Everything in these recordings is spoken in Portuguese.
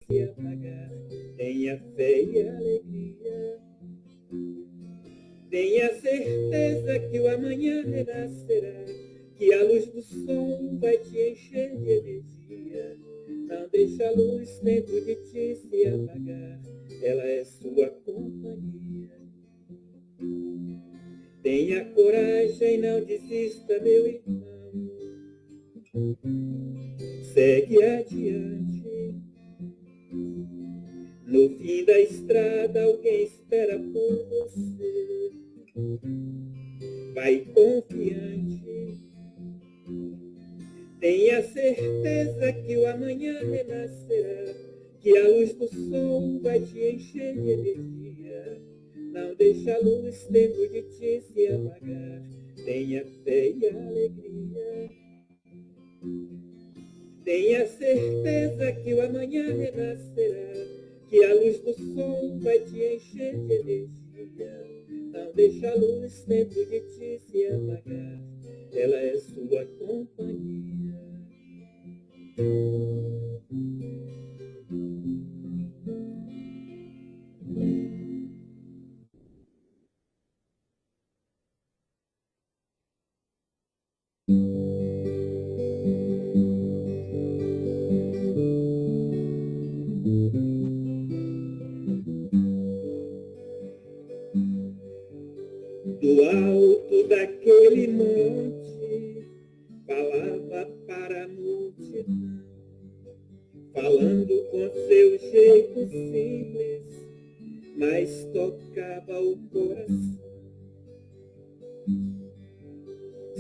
se apagar. Tenha fé e alegria. Tenha certeza que o amanhã renascerá, que a luz do sol vai te encher de energia. Não deixe a luz dentro de ti se apagar, ela é sua companhia. Tenha coragem, não desista, meu irmão. Segue adiante. No fim da estrada alguém espera por você. Vai confiante. Tenha certeza que o amanhã renascerá, que a luz do sol vai te encher de energia. Não deixe a luz dentro de ti se apagar. Tenha fé e alegria. Tenha certeza que o amanhã renascerá, que a luz do sol vai te encher de energia. Não deixe a luz dentro de ti se apagar, ela é sua companhia. Do alto daquele monte, falava para a multidão, falando com seu jeito simples, mas tocava o coração.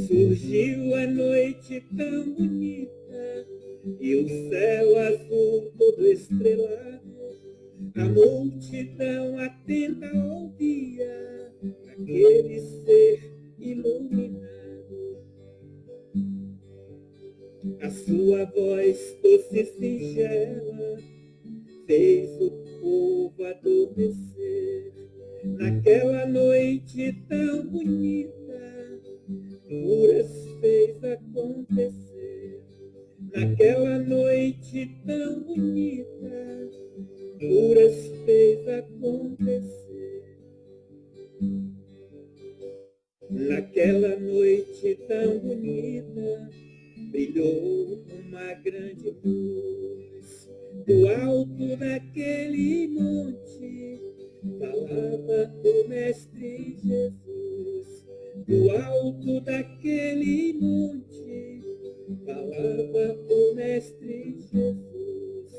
Surgiu a noite tão bonita, e o céu azul todo estrelado. A multidão atenta ouvia aquele ser iluminado. A sua voz doce e singela fez o povo adormecer. Naquela noite tão bonita, curas fez acontecer. Naquela noite tão bonita, curas fez acontecer. Naquela noite tão bonita, brilhou uma grande luz. Do alto daquele monte, falava o Mestre Jesus. Do alto daquele monte, falava o Mestre Jesus.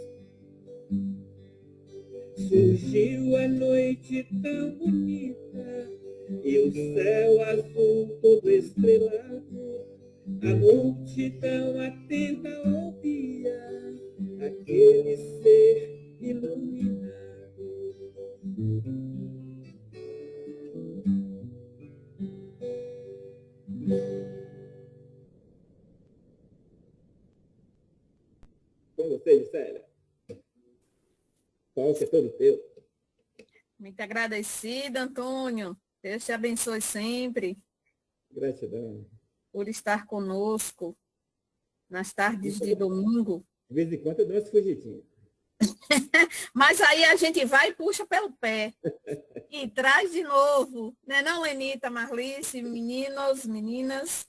Surgiu a noite tão bonita, e o céu azul todo estrelado. A multidão atenta ouvia aquele ser iluminado. Com você, Gisele. Palco é todo teu. Muito agradecida, Antônio. Deus te abençoe sempre. Gratidão. Por estar conosco nas tardes de domingo. De vez em quando eu dou umas fugidinhas. Mas aí a gente vai e puxa pelo pé. E traz de novo. Né não, Lenita, Marlice, meninos, meninas.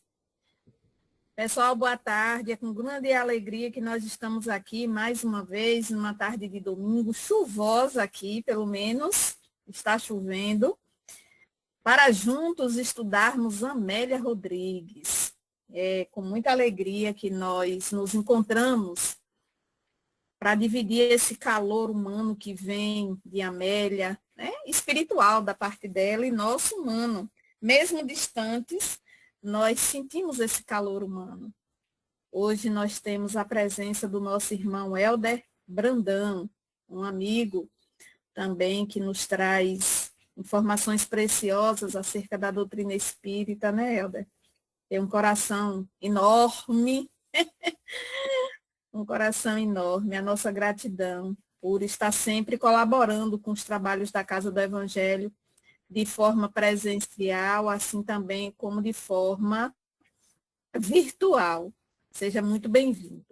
Pessoal, boa tarde. É com grande alegria que nós estamos aqui mais uma vez, numa tarde de domingo, chuvosa aqui, pelo menos. Está chovendo. Para juntos estudarmos Amélia Rodrigues. É com muita alegria que nós nos encontramos para dividir esse calor humano que vem de Amélia, né, espiritual da parte dela e nosso humano. Mesmo distantes, nós sentimos esse calor humano. Hoje nós temos a presença do nosso irmão Helder Brandão, um amigo também que nos traz informações preciosas acerca da doutrina espírita, né, Helder? Tem um coração enorme, um coração enorme. A nossa gratidão por estar sempre colaborando com os trabalhos da Casa do Evangelho de forma presencial, assim também como de forma virtual. Seja muito bem-vindo.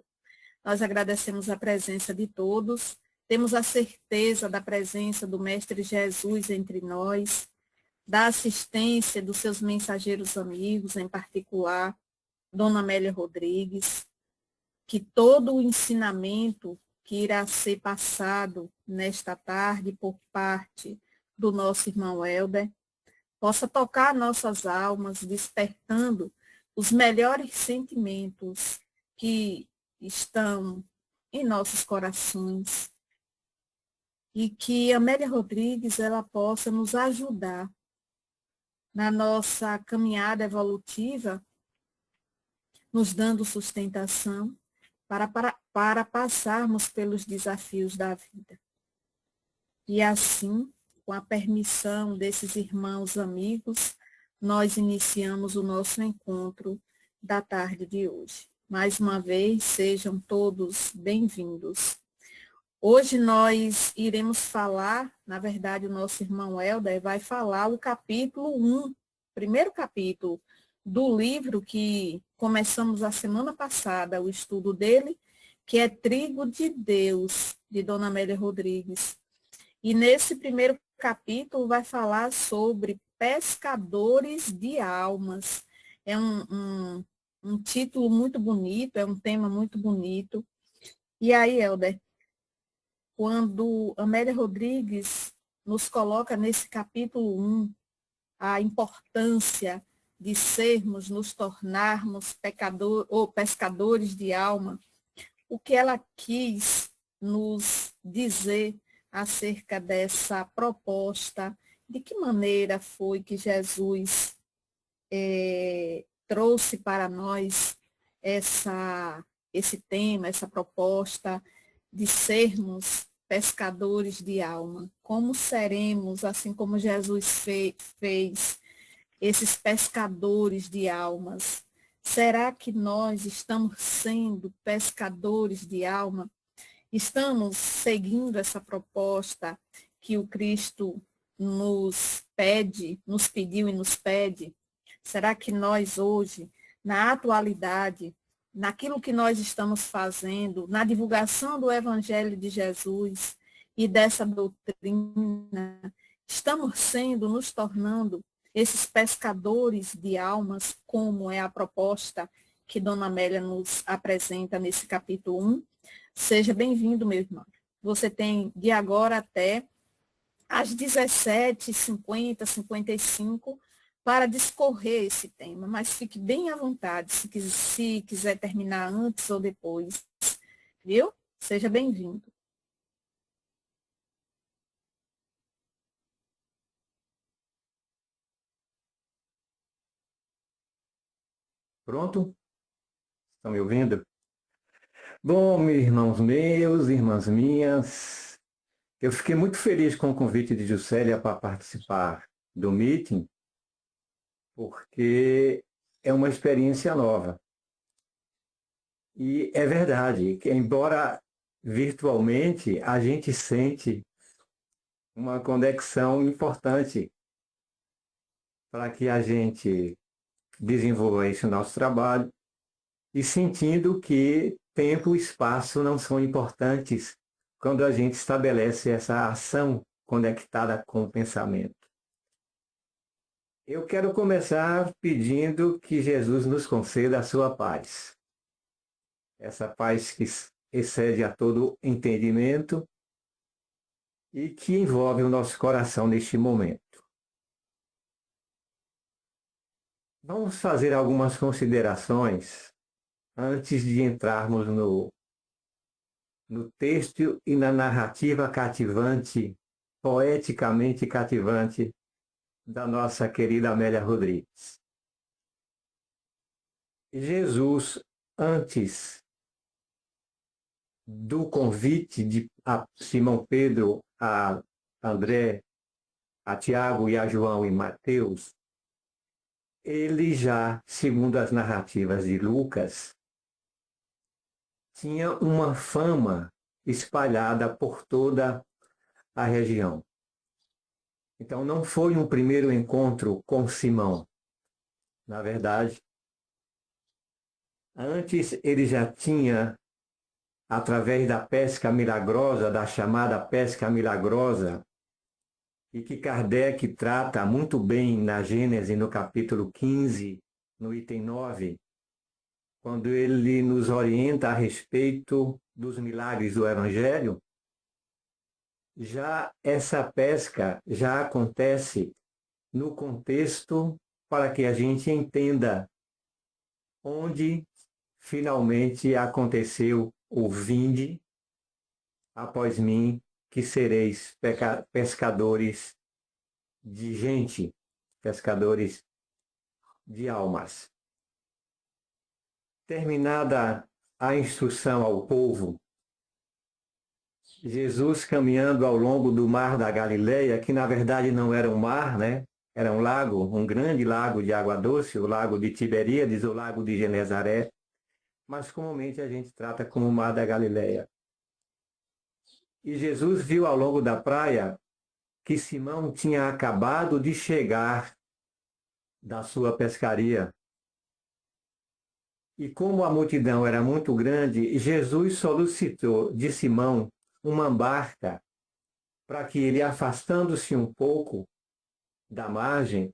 Nós agradecemos a presença de todos temos a certeza da presença do Mestre Jesus entre nós, da assistência dos seus mensageiros amigos, em particular, Dona Amélia Rodrigues, que todo o ensinamento que irá ser passado nesta tarde por parte do nosso irmão Helder possa tocar nossas almas, despertando os melhores sentimentos que estão em nossos corações, e que Amélia Rodrigues ela possa nos ajudar na nossa caminhada evolutiva, nos dando sustentação para passarmos pelos desafios da vida. E assim, com a permissão desses irmãos amigos, nós iniciamos o nosso encontro da tarde de hoje. Mais uma vez, sejam todos bem-vindos. Hoje nós iremos falar, na verdade, o nosso irmão Helder vai falar o capítulo 1, primeiro capítulo do livro que começamos a semana passada, o estudo dele, que é Trigo de Deus, de Dona Amélia Rodrigues. E nesse primeiro capítulo vai falar sobre pescadores de almas. É um título muito bonito, é um tema muito bonito. E aí, Helder, quando Amélia Rodrigues nos coloca nesse capítulo 1 a importância de nos tornarmos pescadores de alma, o que ela quis nos dizer acerca dessa proposta, de que maneira foi que Jesus trouxe para nós esse tema, essa proposta de sermos pescadores de alma. Como seremos, assim como Jesus fez esses pescadores de almas? Será que nós estamos sendo pescadores de alma? Estamos seguindo essa proposta que o Cristo nos pediu e nos pede? Será que nós hoje, na atualidade, naquilo que nós estamos fazendo, na divulgação do Evangelho de Jesus e dessa doutrina, estamos nos tornando esses pescadores de almas, como é a proposta que Dona Amélia nos apresenta nesse capítulo 1? Seja bem-vindo, meu irmão. Você tem de agora até às 17h50, 55, para discorrer esse tema, mas fique bem à vontade, se quiser terminar antes ou depois, viu? Seja bem-vindo. Pronto? Estão me ouvindo? Bom, irmãos meus, irmãs minhas, eu fiquei muito feliz com o convite de Juscelia para participar do meeting, porque é uma experiência nova. E é verdade que, embora virtualmente, a gente sente uma conexão importante para que a gente desenvolva esse nosso trabalho e sentindo que tempo e espaço não são importantes quando a gente estabelece essa ação conectada com o pensamento. Eu quero começar pedindo que Jesus nos conceda a sua paz. Essa paz que excede a todo entendimento e que envolve o nosso coração neste momento. Vamos fazer algumas considerações antes de entrarmos no texto e na narrativa cativante, poeticamente cativante, da nossa querida Amélia Rodrigues. Jesus, antes do convite a Simão Pedro, a André, a Tiago e a João e Mateus, ele já, segundo as narrativas de Lucas, tinha uma fama espalhada por toda a região. Então, não foi um primeiro encontro com Simão. Na verdade, antes ele já tinha através da pesca milagrosa, da chamada pesca milagrosa, e que Kardec trata muito bem na Gênese, no capítulo 15, no item 9, quando ele nos orienta a respeito dos milagres do Evangelho. Já essa pesca já acontece no contexto para que a gente entenda onde finalmente aconteceu o vinde após mim, que sereis pescadores de gente, pescadores de almas. Terminada a instrução ao povo, Jesus caminhando ao longo do mar da Galileia, que na verdade não era um mar, né? Era um lago, um grande lago de água doce, o lago de Tiberíades, o lago de Genezaré, mas comumente a gente trata como o mar da Galileia. E Jesus viu ao longo da praia que Simão tinha acabado de chegar da sua pescaria. E como a multidão era muito grande, Jesus solicitou de Simão uma barca para que ele, afastando-se um pouco da margem,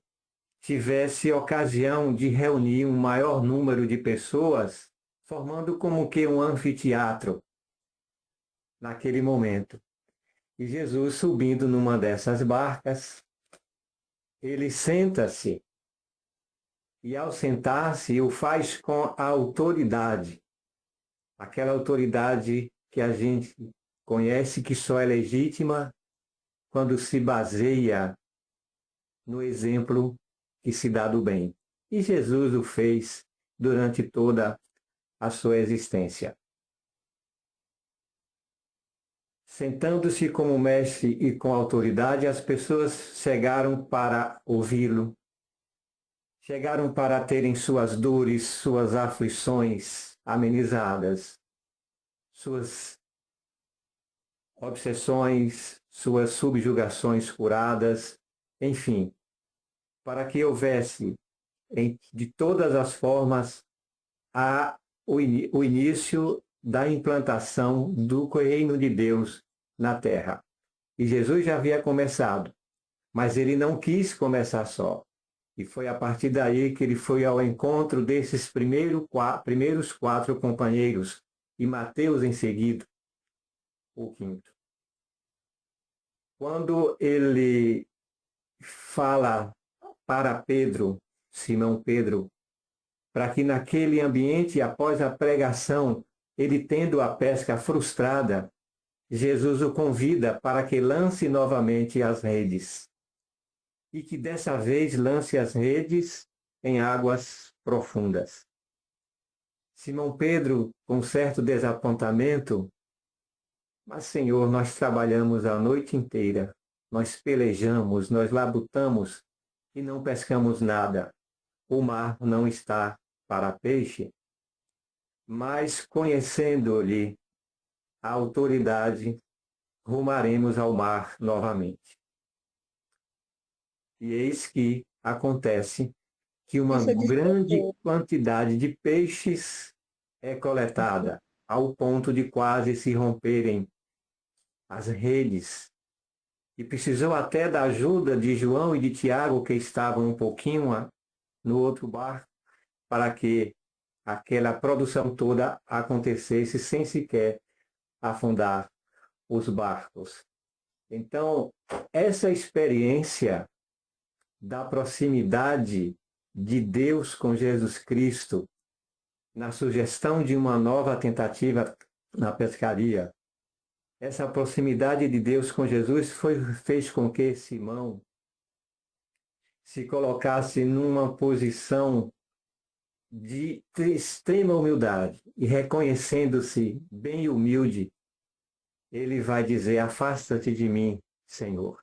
tivesse ocasião de reunir um maior número de pessoas, formando como que um anfiteatro naquele momento. E Jesus, subindo numa dessas barcas, ele senta-se, e ao sentar-se o faz com a autoridade, aquela autoridade que a gente conhece que só é legítima quando se baseia no exemplo que se dá do bem. E Jesus o fez durante toda a sua existência. Sentando-se como mestre e com autoridade, as pessoas chegaram para ouvi-lo, chegaram para terem suas dores, suas aflições amenizadas, suas obsessões, suas subjugações curadas, enfim, para que houvesse, de todas as formas, o início da implantação do reino de Deus na terra. E Jesus já havia começado, mas ele não quis começar só. E foi a partir daí que ele foi ao encontro desses primeiros 4 companheiros, e Mateus em seguida, o quinto. Quando ele fala para Pedro, Simão Pedro, para que naquele ambiente, após a pregação, ele tendo a pesca frustrada, Jesus o convida para que lance novamente as redes. E que dessa vez lance as redes em águas profundas. Simão Pedro, com certo desapontamento, mas Senhor, nós trabalhamos a noite inteira, nós pelejamos, nós labutamos e não pescamos nada. O mar não está para peixe, mas conhecendo-lhe a autoridade, rumaremos ao mar novamente. E eis que acontece que uma grande quantidade de peixes é coletada, ao ponto de quase se romperem as redes. E precisou até da ajuda de João e de Tiago, que estavam um pouquinho no outro barco, para que aquela produção toda acontecesse sem sequer afundar os barcos. Então, essa experiência da proximidade de Deus com Jesus Cristo, na sugestão de uma nova tentativa na pescaria, essa proximidade de Deus com Jesus fez com que Simão se colocasse numa posição de extrema humildade e reconhecendo-se bem humilde, ele vai dizer: afasta-te de mim, Senhor.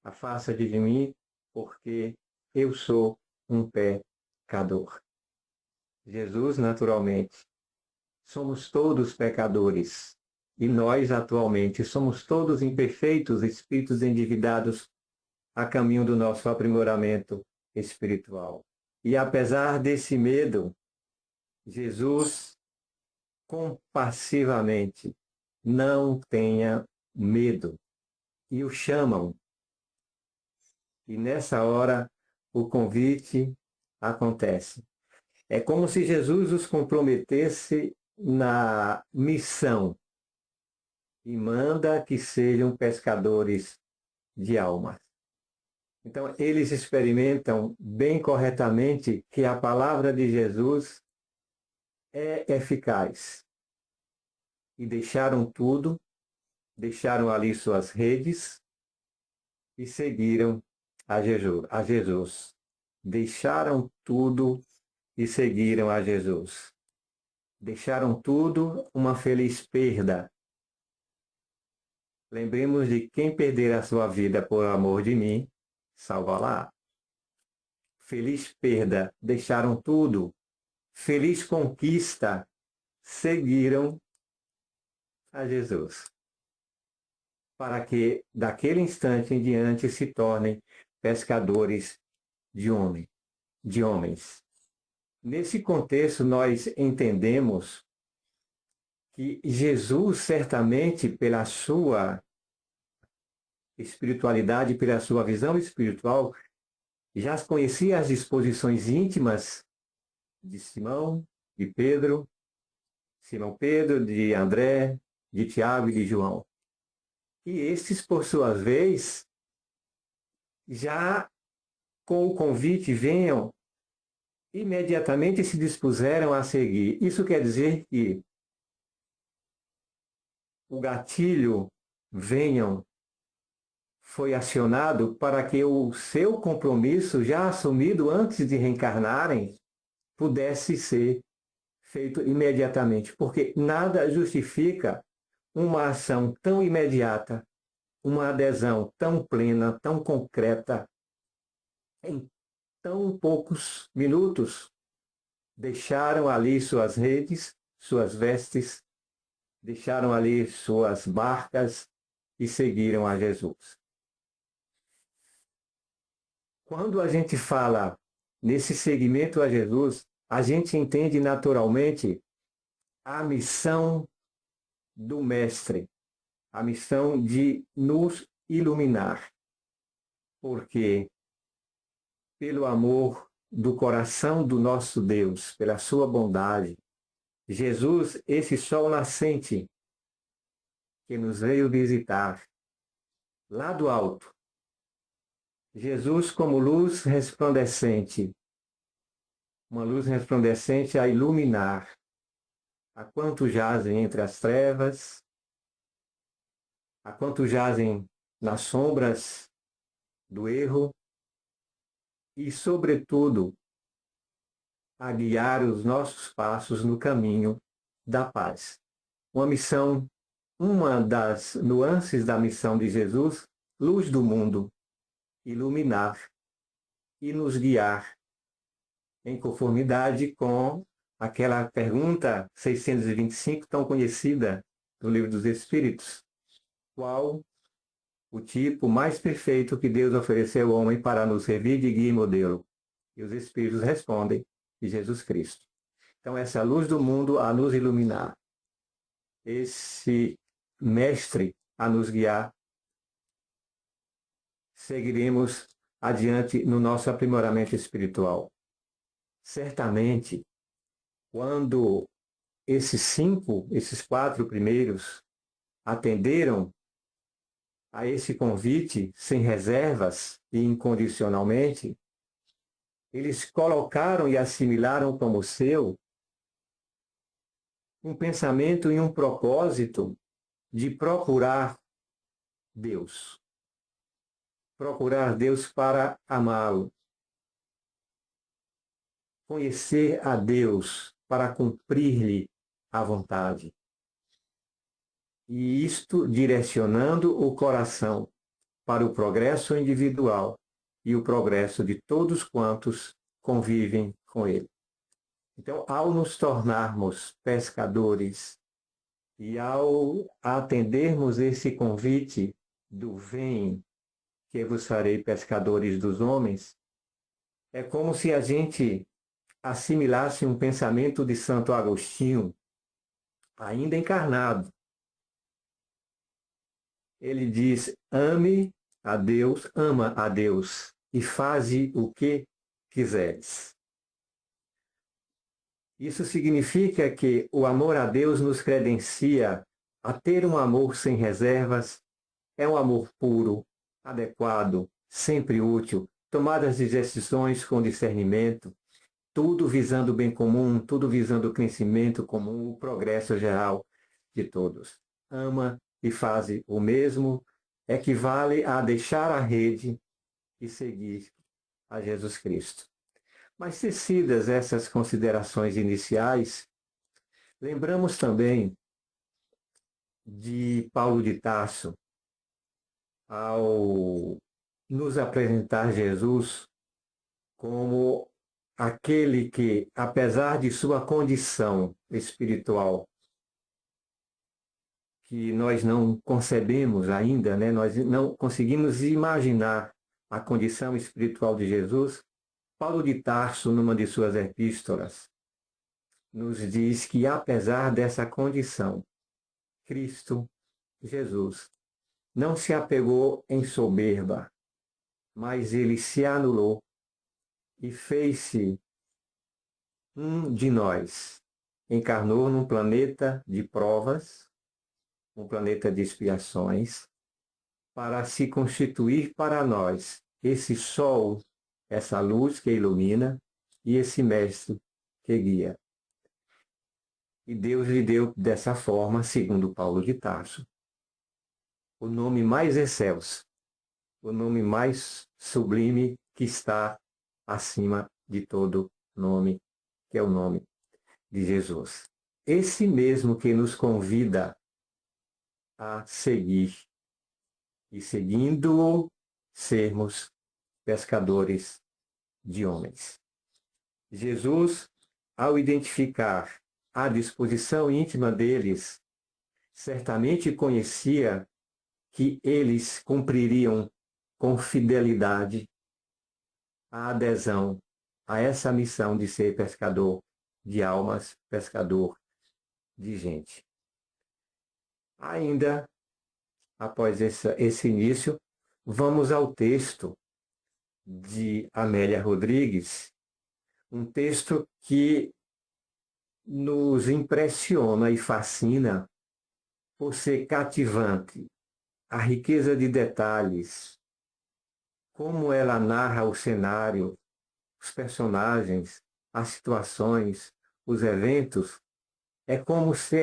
Afasta-te de mim, porque eu sou um pecador. Jesus, naturalmente, somos todos pecadores. E nós, atualmente, somos todos imperfeitos, espíritos endividados a caminho do nosso aprimoramento espiritual. E apesar desse medo, Jesus compassivamente, não tenha medo. E o chamam. E nessa hora, o convite acontece. É como se Jesus os comprometesse na missão e manda que sejam pescadores de almas. Então, eles experimentam bem corretamente que a palavra de Jesus é eficaz. E deixaram tudo, deixaram ali suas redes e seguiram a Jesus. Deixaram tudo e seguiram a Jesus. Deixaram tudo, uma feliz perda. Lembremos de quem perder a sua vida por amor de mim, salva-la. Feliz perda, deixaram tudo. Feliz conquista, seguiram a Jesus. Para que, daquele instante em diante, se tornem pescadores de homens. Nesse contexto, nós entendemos que Jesus, certamente, pela sua espiritualidade, pela sua visão espiritual, já conhecia as disposições íntimas de Simão, de Pedro, Simão Pedro, de André, de Tiago e de João. E estes, por sua vez, já com o convite venham, imediatamente se dispuseram a seguir. Isso quer dizer que o gatilho venham foi acionado para que o seu compromisso, já assumido antes de reencarnarem, pudesse ser feito imediatamente. Porque nada justifica uma ação tão imediata, uma adesão tão plena, tão concreta, em tão poucos minutos. Deixaram ali suas redes, suas vestes, deixaram ali suas barcas e seguiram a Jesus. Quando a gente fala nesse seguimento a Jesus, a gente entende naturalmente a missão do Mestre, a missão de nos iluminar. Porque, pelo amor do coração do nosso Deus, pela sua bondade, Jesus, esse sol nascente, que nos veio visitar, lá do alto, Jesus como luz resplandecente, uma luz resplandecente a iluminar a quantos jazem entre as trevas, a quantos jazem nas sombras do erro e, sobretudo, a guiar os nossos passos no caminho da paz. Uma das nuances da missão de Jesus, luz do mundo, iluminar e nos guiar em conformidade com aquela pergunta 625 tão conhecida do Livro dos Espíritos. Qual o tipo mais perfeito que Deus ofereceu ao homem para nos servir de guia e modelo? E os Espíritos respondem, Jesus Cristo. Então, essa luz do mundo a nos iluminar, esse mestre a nos guiar, seguiremos adiante no nosso aprimoramento espiritual. Certamente, quando esses 4 primeiros atenderam a esse convite sem reservas e incondicionalmente, eles colocaram e assimilaram como seu um pensamento e um propósito de procurar Deus. Procurar Deus para amá-lo. Conhecer a Deus para cumprir-lhe a vontade. E isto direcionando o coração para o progresso individual e o progresso de todos quantos convivem com ele. Então, ao nos tornarmos pescadores e ao atendermos esse convite do vem, que vos farei pescadores dos homens, é como se a gente assimilasse um pensamento de Santo Agostinho, ainda encarnado, ele diz: ame a Deus, ama a Deus e faze o que quiseres. Isso significa que o amor a Deus nos credencia a ter um amor sem reservas, é um amor puro, adequado, sempre útil, tomadas de decisões com discernimento, tudo visando o bem comum, tudo visando o crescimento comum, o progresso geral de todos. Ama e faz o mesmo, equivale a deixar a rede e seguir a Jesus Cristo. Mas tecidas essas considerações iniciais, lembramos também de Paulo de Tarso, ao nos apresentar Jesus como aquele que, apesar de sua condição espiritual, que nós não concebemos ainda, né? Nós não conseguimos imaginar a condição espiritual de Jesus, Paulo de Tarso, numa de suas epístolas, nos diz que, apesar dessa condição, Cristo, Jesus, não se apegou em soberba, mas ele se anulou e fez-se um de nós. Encarnou num planeta de provas, um planeta de expiações, para se constituir para nós esse sol, essa luz que ilumina e esse mestre que guia. E Deus lhe deu dessa forma, segundo Paulo de Tarso, o nome mais excelso, o nome mais sublime que está acima de todo nome, que é o nome de Jesus. Esse mesmo que nos convida a seguir e, seguindo-o, sermos pescadores de homens. Jesus, ao identificar a disposição íntima deles, certamente conhecia que eles cumpririam com fidelidade a adesão a essa missão de ser pescador de almas, pescador de gente. Ainda, após esse início, vamos ao texto de Amélia Rodrigues, um texto que nos impressiona e fascina por ser cativante, a riqueza de detalhes, como ela narra o cenário, os personagens, as situações, os eventos, é como se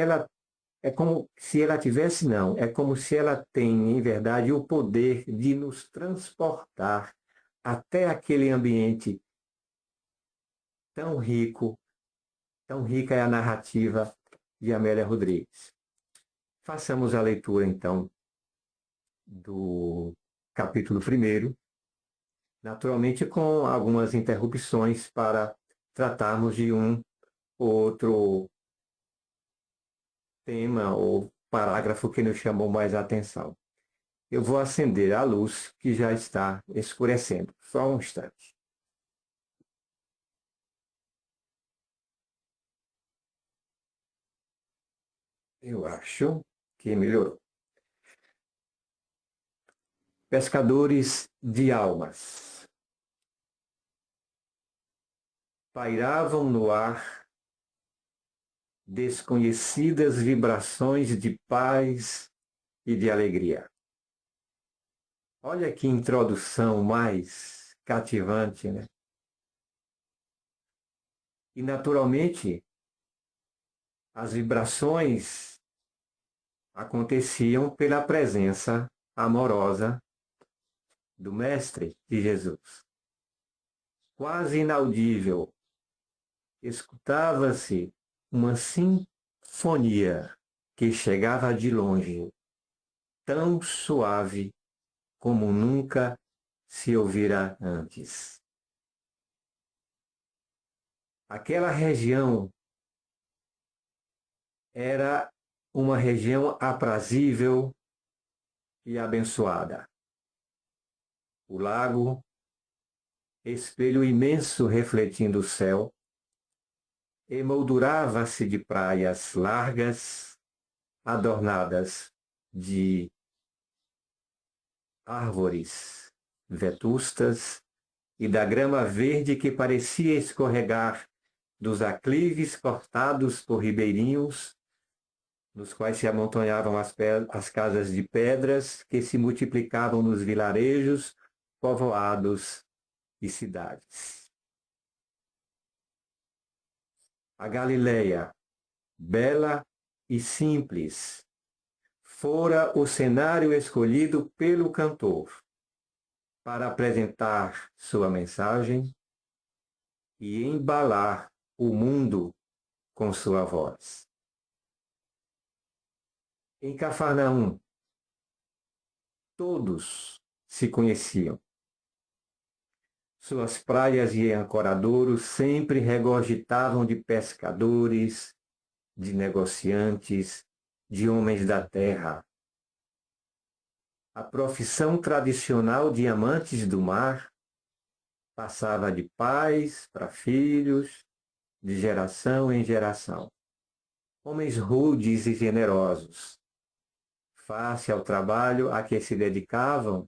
ela tivesse, não, é como se ela tem, em verdade, o poder de nos transportar até aquele ambiente tão rico, tão rica é a narrativa de Amélia Rodrigues. Façamos a leitura, então, do capítulo 1, naturalmente com algumas interrupções para tratarmos de um outro tema ou parágrafo que nos chamou mais a atenção. Eu vou acender a luz que já está escurecendo. Só um instante. Eu acho que melhorou. Pescadores de almas. Pairavam no ar desconhecidas vibrações de paz e de alegria. Olha que introdução mais cativante, né? E, naturalmente, as vibrações aconteciam pela presença amorosa do Mestre de Jesus. Quase inaudível, escutava-se uma sinfonia que chegava de longe, tão suave como nunca se ouvira antes. Aquela região era uma região aprazível e abençoada. O lago, espelho imenso refletindo o céu, emoldurava-se de praias largas, adornadas de árvores vetustas e da grama verde que parecia escorregar dos aclives cortados por ribeirinhos, nos quais se amontoavam as casas de pedras que se multiplicavam nos vilarejos, povoados e cidades. A Galileia, bela e simples, fora o cenário escolhido pelo cantor para apresentar sua mensagem e embalar o mundo com sua voz. Em Cafarnaum, todos se conheciam. Suas praias e ancoradouros sempre regurgitavam de pescadores, de negociantes, de homens da terra. A profissão tradicional de amantes do mar passava de pais para filhos, de geração em geração. Homens rudes e generosos, face ao trabalho a que se dedicavam,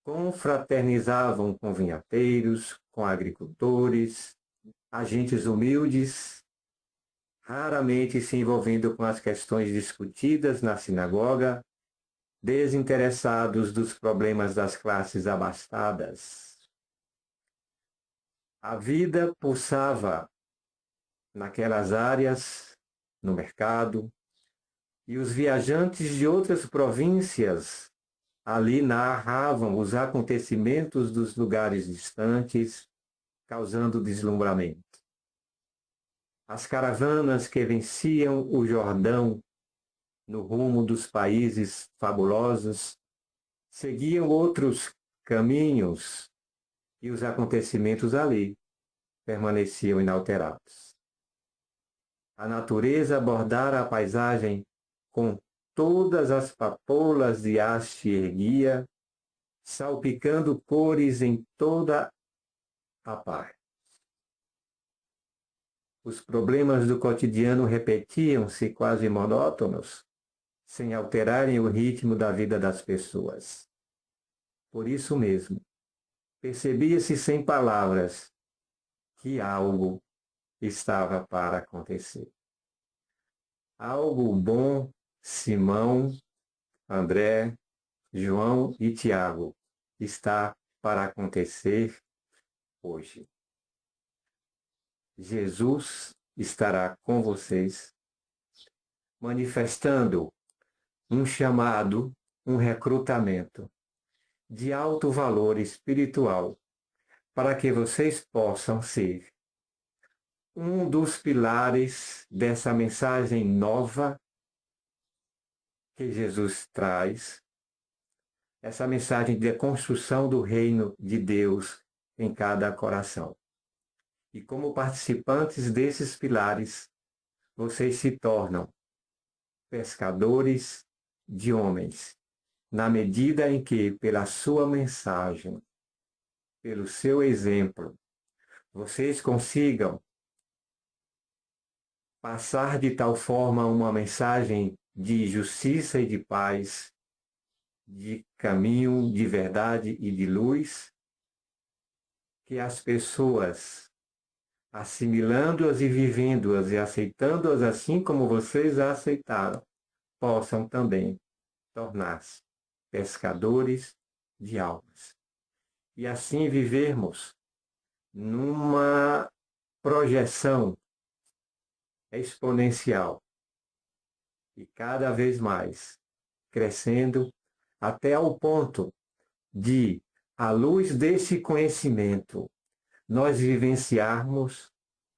confraternizavam com vinhateiros, com agricultores, agentes humildes, raramente se envolvendo com as questões discutidas na sinagoga, desinteressados dos problemas das classes abastadas. A vida pulsava naquelas áreas, no mercado, e os viajantes de outras províncias ali narravam os acontecimentos dos lugares distantes, causando deslumbramento. As caravanas que venciam o Jordão no rumo dos países fabulosos seguiam outros caminhos e os acontecimentos ali permaneciam inalterados. A natureza abordara a paisagem com todas as papoulas de haste erguia, salpicando cores em toda a parte. Os problemas do cotidiano repetiam-se quase monótonos, sem alterarem o ritmo da vida das pessoas. Por isso mesmo, percebia-se sem palavras que algo estava para acontecer. Algo bom, Simão, André, João e Tiago, está para acontecer hoje. Jesus estará com vocês, manifestando um chamado, um recrutamento de alto valor espiritual, para que vocês possam ser um dos pilares dessa mensagem nova que Jesus traz, essa mensagem de construção do reino de Deus em cada coração. E como participantes desses pilares, vocês se tornam pescadores de homens, na medida em que, pela sua mensagem, pelo seu exemplo, vocês consigam passar de tal forma uma mensagem de justiça e de paz, de caminho, de verdade e de luz, que as pessoas, assimilando-as e vivendo-as e aceitando-as assim como vocês a aceitaram, possam também tornar-se pescadores de almas. E assim vivermos numa projeção exponencial e cada vez mais crescendo até ao ponto de, à luz desse conhecimento, nós vivenciarmos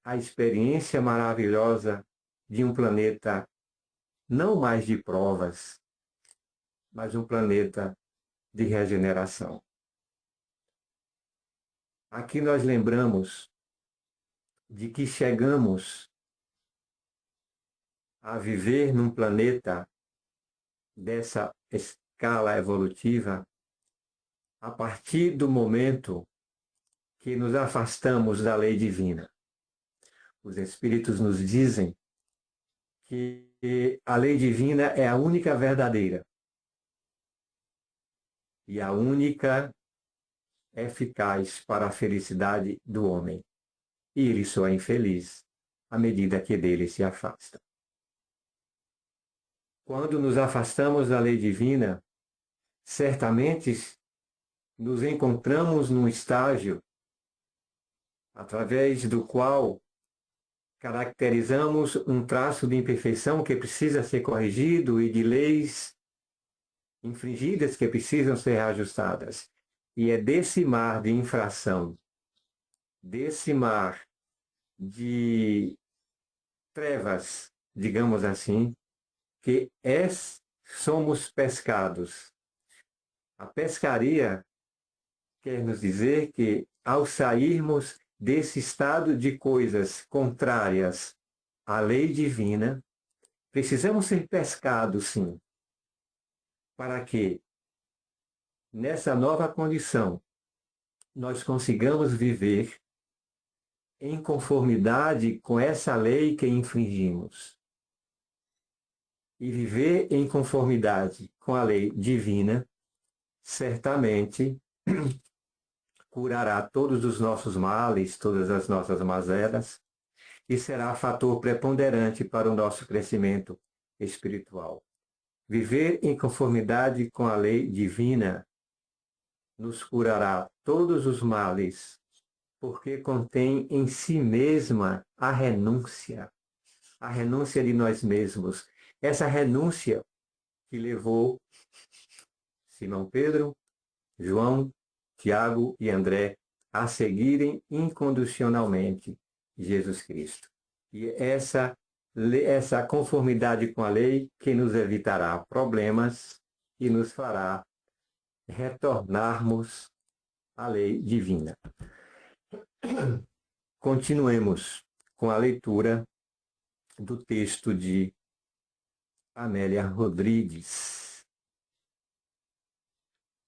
a experiência maravilhosa de um planeta não mais de provas, mas um planeta de regeneração. Aqui nós lembramos de que chegamos a viver num planeta dessa escala evolutiva a partir do momento que nos afastamos da lei divina. Os Espíritos nos dizem que a lei divina é a única verdadeira e a única eficaz para a felicidade do homem. E ele só é infeliz à medida que dele se afasta. Quando nos afastamos da lei divina, certamente nos encontramos num estágio através do qual caracterizamos um traço de imperfeição que precisa ser corrigido e de leis infringidas que precisam ser ajustadas. E é desse mar de infração, desse mar de trevas, digamos assim, que somos pescados. A pescaria quer nos dizer que, ao sairmos desse estado de coisas contrárias à lei divina, precisamos ser pescados, sim, para que, nessa nova condição, nós consigamos viver em conformidade com essa lei que infringimos. E viver em conformidade com a lei divina, certamente curará todos os nossos males, todas as nossas mazelas, e será fator preponderante para o nosso crescimento espiritual. Viver em conformidade com a lei divina nos curará todos os males, porque contém em si mesma a renúncia de nós mesmos. Essa renúncia que levou Simão Pedro, João, Tiago e André a seguirem incondicionalmente Jesus Cristo. E essa conformidade com a lei que nos evitará problemas e nos fará retornarmos à lei divina. Continuemos com a leitura do texto de Amélia Rodrigues.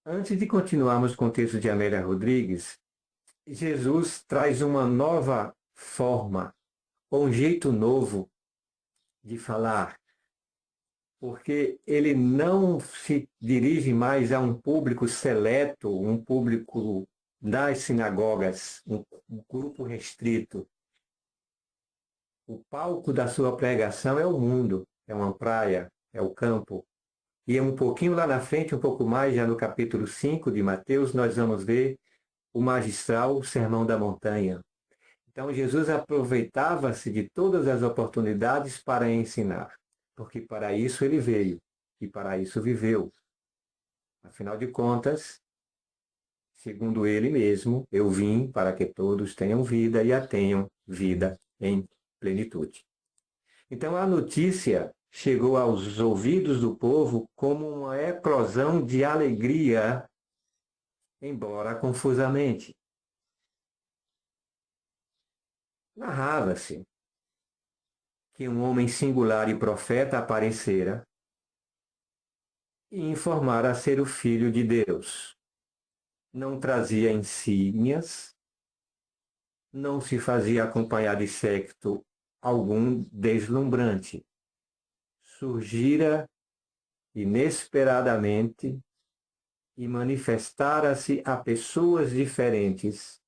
Antes de continuarmos com o texto de Amélia Rodrigues, Jesus traz uma nova forma, ou um jeito novo de falar, porque ele não se dirige mais a um público seleto, um público das sinagogas, um grupo restrito. O palco da sua pregação é o mundo, é uma praia, é o campo. E um pouquinho lá na frente, um pouco mais, já no capítulo 5 de Mateus, nós vamos ver o magistral Sermão da Montanha. Então, Jesus aproveitava-se de todas as oportunidades para ensinar, porque para isso ele veio e para isso viveu. Afinal de contas, segundo ele mesmo, eu vim para que todos tenham vida e a tenham vida em plenitude. Então, a notícia chegou aos ouvidos do povo como uma eclosão de alegria, embora confusamente. Narrava-se que um homem singular e profeta aparecera e informara ser o Filho de Deus. Não trazia insígnias, não se fazia acompanhar de séquito algum deslumbrante. Surgira inesperadamente e manifestara-se a pessoas diferentes,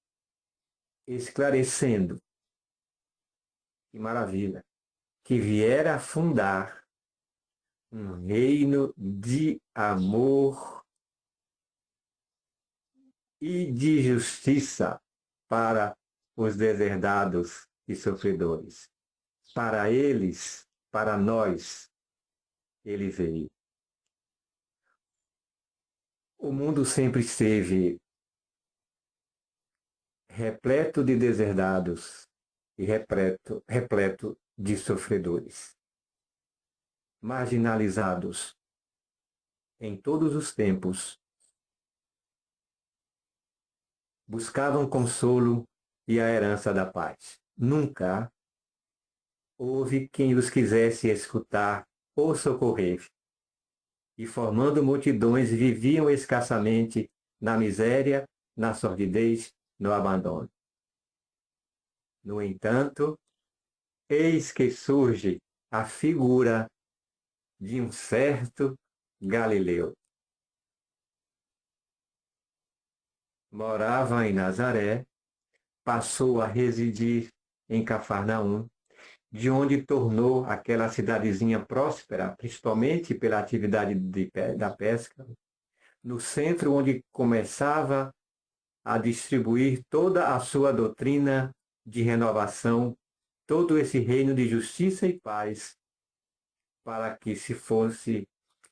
esclarecendo, que maravilha, que viera fundar um reino de amor e de justiça para os deserdados e sofredores. Para eles, para nós, ele veio. O mundo sempre esteve repleto de deserdados e repleto de sofredores, marginalizados em todos os tempos, buscavam consolo e a herança da paz. Nunca houve quem os quisesse escutar ou socorrer, e formando multidões viviam escassamente na miséria, na sordidez, no abandono. No entanto, eis que surge a figura de um certo Galileu. Morava em Nazaré, passou a residir em Cafarnaum, de onde tornou aquela cidadezinha próspera, principalmente pela atividade da pesca, no centro onde começava a distribuir toda a sua doutrina de renovação, todo esse reino de justiça e paz, para que se fosse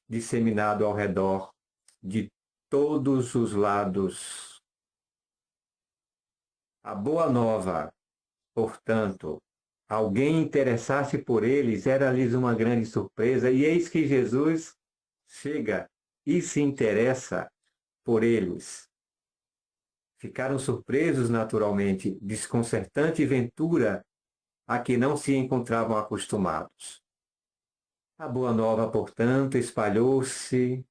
disseminado ao redor de todos os lados. A boa nova, portanto, alguém interessasse por eles, era-lhes uma grande surpresa, e eis que Jesus chega e se interessa por eles. Ficaram surpresos naturalmente, desconcertante ventura a que não se encontravam acostumados. A boa nova, portanto, espalhou-se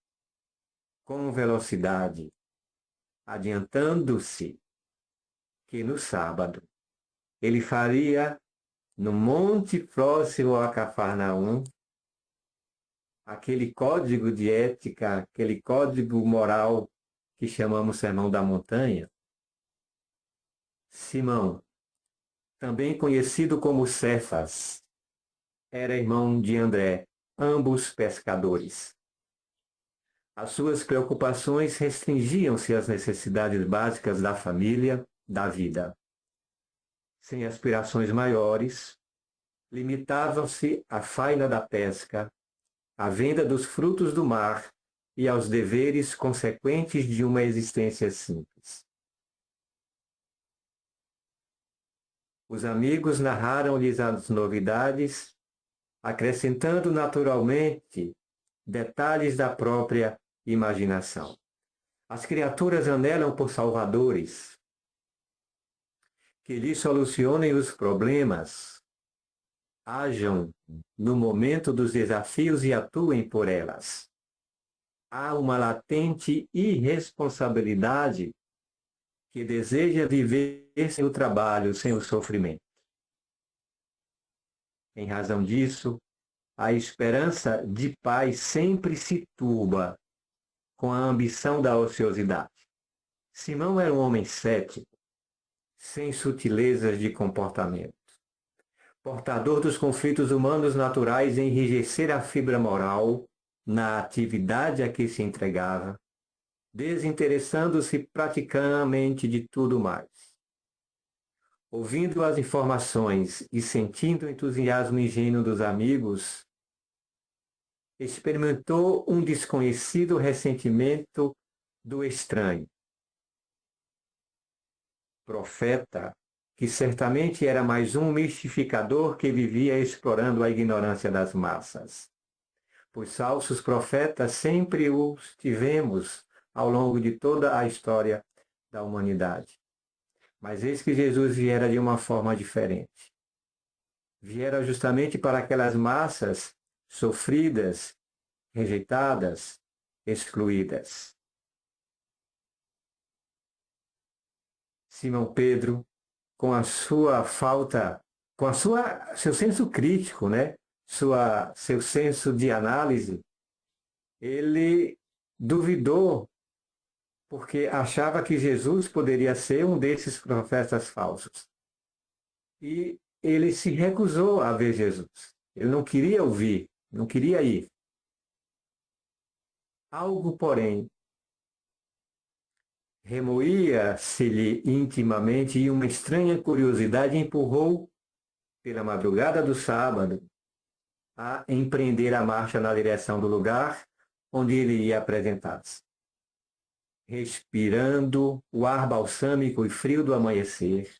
com velocidade, adiantando-se que no sábado ele faria no monte próximo a Cafarnaum aquele código de ética, aquele código moral que chamamos Sermão da Montanha. Simão, também conhecido como Cefas, era irmão de André, ambos pescadores. As suas preocupações restringiam-se às necessidades básicas da família, da vida. Sem aspirações maiores, limitavam-se à faina da pesca, à venda dos frutos do mar e aos deveres consequentes de uma existência simples. Os amigos narraram-lhes as novidades, acrescentando naturalmente detalhes da própria imaginação. As criaturas anelam por salvadores que lhes solucionem os problemas, hajam no momento dos desafios e atuem por elas. Há uma latente irresponsabilidade que deseja viver sem o trabalho, sem o sofrimento. Em razão disso, a esperança de paz sempre se turba com a ambição da ociosidade. Simão era um homem cético, sem sutilezas de comportamento, portador dos conflitos humanos naturais em enrijecer a fibra moral na atividade a que se entregava, desinteressando-se praticamente de tudo mais. Ouvindo as informações e sentindo o entusiasmo ingênuo dos amigos, experimentou um desconhecido ressentimento do estranho. Profeta, que certamente era mais um mistificador que vivia explorando a ignorância das massas. Pois falsos profetas sempre os tivemos ao longo de toda a história da humanidade. Mas eis que Jesus viera de uma forma diferente. Viera justamente para aquelas massas sofridas, rejeitadas, excluídas. Simão Pedro, com a sua falta, com seu senso crítico, né? Seu senso de análise, ele duvidou porque achava que Jesus poderia ser um desses profetas falsos. E ele se recusou a ver Jesus. Ele não queria ouvir, não queria ir. Algo, porém, remoía-se-lhe intimamente e uma estranha curiosidade empurrou, pela madrugada do sábado, a empreender a marcha na direção do lugar onde ele ia apresentar-se. Respirando o ar balsâmico e frio do amanhecer,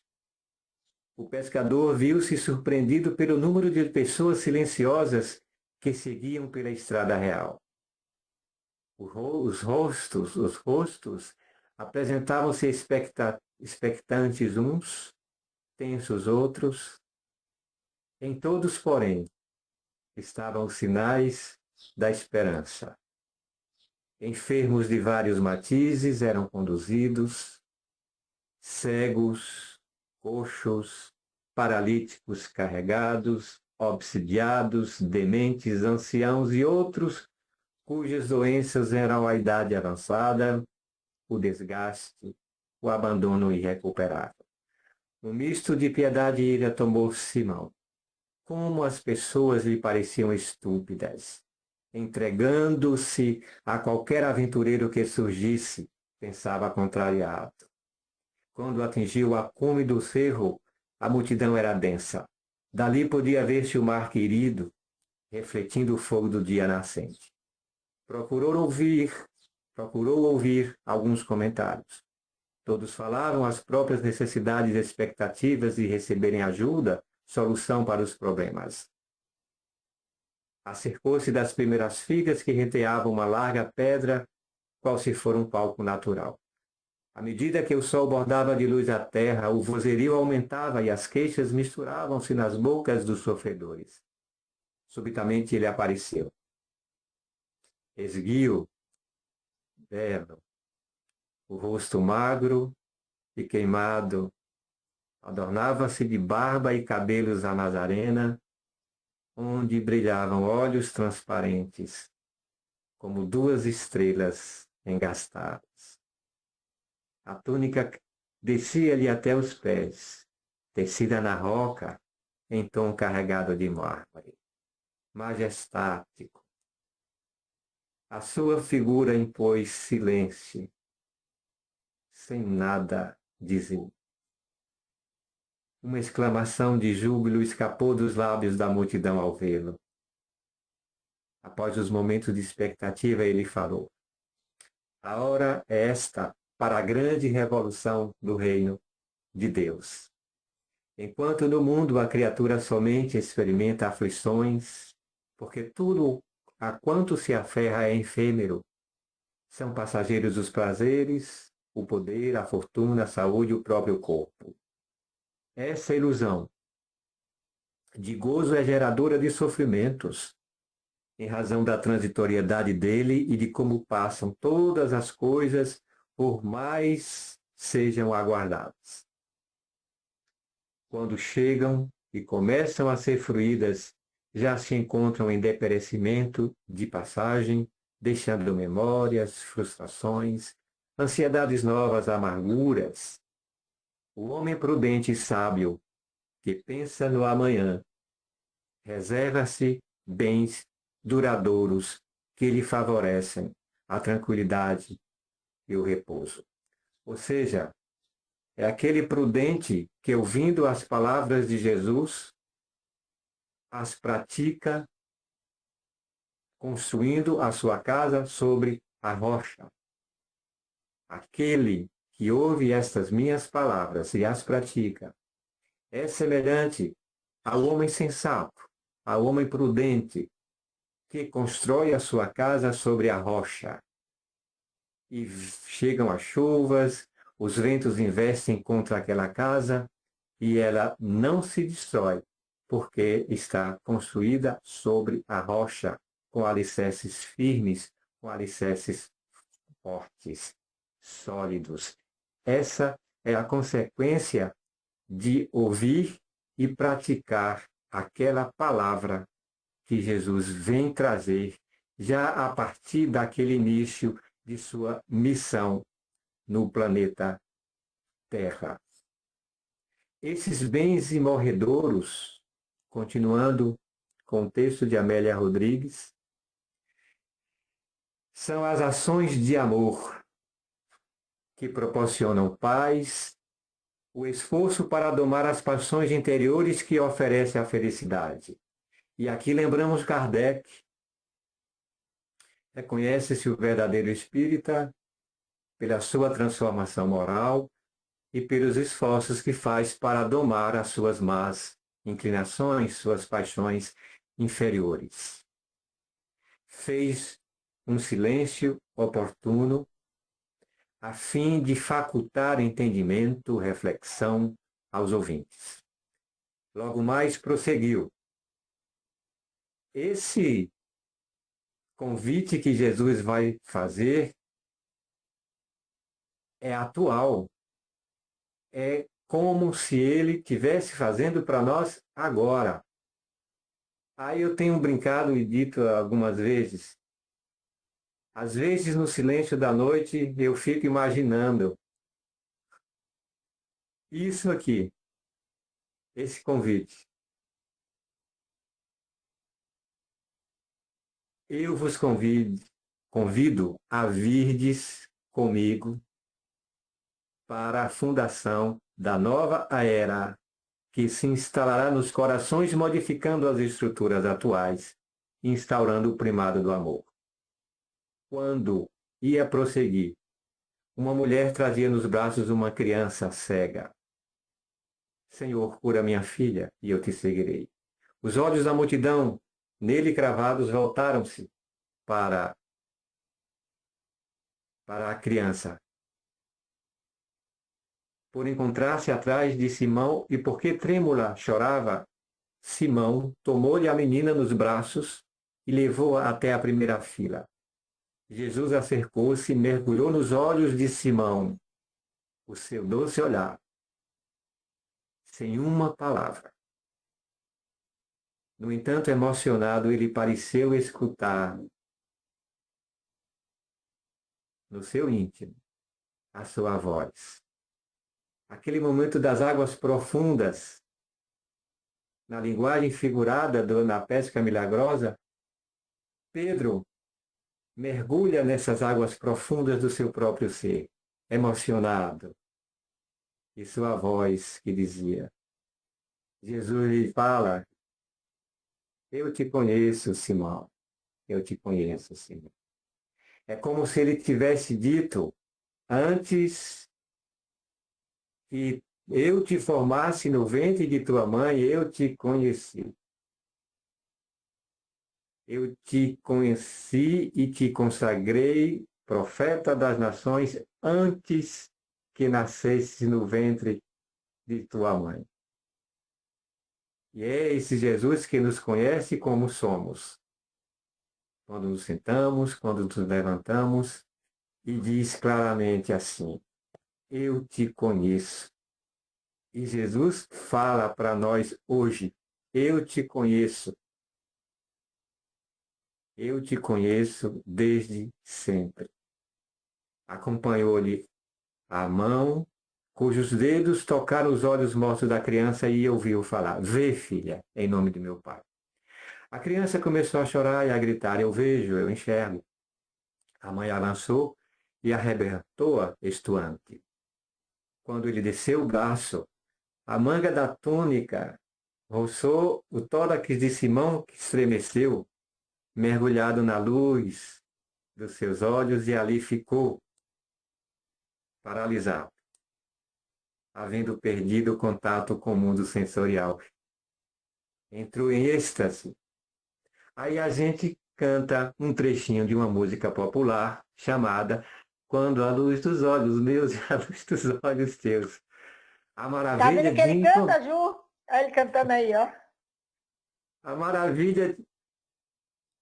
o pescador viu-se surpreendido pelo número de pessoas silenciosas que seguiam pela estrada real. Os rostos apresentavam-se expectantes uns, tensos outros. Em todos, porém, estavam os sinais da esperança. Enfermos de vários matizes eram conduzidos, cegos, coxos, paralíticos carregados, obsidiados, dementes, anciãos e outros cujas doenças eram a idade avançada, o desgaste, o abandono irrecuperável. Um misto de piedade e ira tomou Simão. Como as pessoas lhe pareciam estúpidas, entregando-se a qualquer aventureiro que surgisse, pensava contrariado. Quando atingiu a cume do cerro, a multidão era densa. Dali podia ver-se o mar querido, refletindo o fogo do dia nascente. Procurou ouvir alguns comentários. Todos falavam as próprias necessidades e expectativas de receberem ajuda, solução para os problemas. Acercou-se das primeiras figas que reteavam uma larga pedra, qual se for um palco natural. À medida que o sol bordava de luz a terra, o vozerio aumentava e as queixas misturavam-se nas bocas dos sofredores. Subitamente ele apareceu. Esguio, belo, o rosto magro e queimado, adornava-se de barba e cabelos à nazarena, onde brilhavam olhos transparentes, como duas estrelas engastadas. A túnica descia-lhe até os pés, tecida na roca, em tom carregado de mármore, majestático. A sua figura impôs silêncio, sem nada dizer. Uma exclamação de júbilo escapou dos lábios da multidão ao vê-lo. Após os momentos de expectativa, ele falou: a hora é esta para a grande revolução do reino de Deus. Enquanto no mundo a criatura somente experimenta aflições, porque tudo a quanto se aferra é efêmero, são passageiros os prazeres, o poder, a fortuna, a saúde e o próprio corpo. Essa ilusão de gozo é geradora de sofrimentos, em razão da transitoriedade dele e de como passam todas as coisas, por mais sejam aguardadas. Quando chegam e começam a ser fruídas, já se encontram em deperecimento de passagem, deixando memórias, frustrações, ansiedades novas, amarguras. O homem prudente e sábio, que pensa no amanhã, reserva-se bens duradouros que lhe favorecem a tranquilidade e o repouso. Ou seja, é aquele prudente que, ouvindo as palavras de Jesus, as pratica, construindo a sua casa sobre a rocha. Aquele que ouve estas minhas palavras e as pratica é semelhante ao homem sensato, ao homem prudente, que constrói a sua casa sobre a rocha. E chegam as chuvas, os ventos investem contra aquela casa e ela não se destrói, porque está construída sobre a rocha, com alicerces firmes, com alicerces fortes, sólidos. Essa é a consequência de ouvir e praticar aquela palavra que Jesus vem trazer já a partir daquele início de sua missão no planeta Terra. Esses bens imorredouros, continuando com o texto de Amélia Rodrigues, são as ações de amor que proporcionam paz, o esforço para domar as paixões interiores que oferece a felicidade. E aqui lembramos Kardec. Reconhece-se o verdadeiro espírita pela sua transformação moral e pelos esforços que faz para domar as suas más inclinações, suas paixões inferiores. Fez um silêncio oportuno a fim de facultar entendimento, reflexão aos ouvintes. Logo mais prosseguiu. Esse convite que Jesus vai fazer é atual, é como se ele estivesse fazendo para nós agora. Aí eu tenho brincado e dito algumas vezes, às vezes no silêncio da noite eu fico imaginando isso aqui, esse convite. Eu vos convido a virdes comigo para a fundação da nova era que se instalará nos corações, modificando as estruturas atuais, instaurando o primado do amor. Quando ia prosseguir, uma mulher trazia nos braços uma criança cega. Senhor, cura minha filha, e eu te seguirei. Os olhos da multidão, nele cravados, voltaram-se para a criança, por encontrar-se atrás de Simão, e porque trêmula chorava, Simão tomou-lhe a menina nos braços e levou-a até a primeira fila. Jesus acercou-se e mergulhou nos olhos de Simão, o seu doce olhar, sem uma palavra. No entanto, emocionado, ele pareceu escutar no seu íntimo a sua voz. Aquele momento das águas profundas, na linguagem figurada na pesca milagrosa, Pedro mergulha nessas águas profundas do seu próprio ser, emocionado. E sua voz que dizia, Jesus lhe fala, eu te conheço, Simão, eu te conheço, Simão. É como se ele tivesse dito, antes que eu te formasse no ventre de tua mãe, eu te conheci. Eu te conheci e te consagrei profeta das nações antes que nascesse no ventre de tua mãe. E é esse Jesus que nos conhece como somos. Quando nos sentamos, quando nos levantamos, e diz claramente assim, eu te conheço. E Jesus fala para nós hoje, eu te conheço. Eu te conheço desde sempre. Acompanhou-lhe a mão, cujos dedos tocaram os olhos mortos da criança e ouviu falar, vê, filha, em nome de meu pai. A criança começou a chorar e a gritar, eu vejo, eu enxergo. A mãe avançou e arrebentou-a estuante. Quando ele desceu o braço, a manga da túnica roçou o tórax de Simão, que estremeceu, mergulhado na luz dos seus olhos, e ali ficou, paralisado, havendo perdido o contato com o mundo sensorial. Entrou em êxtase. Aí a gente canta um trechinho de uma música popular chamada Quando a luz dos olhos meus e a luz dos olhos teus. A Tá maravilha vendo que ele de canta, Ju? Olha ele cantando aí, ó. a maravilha,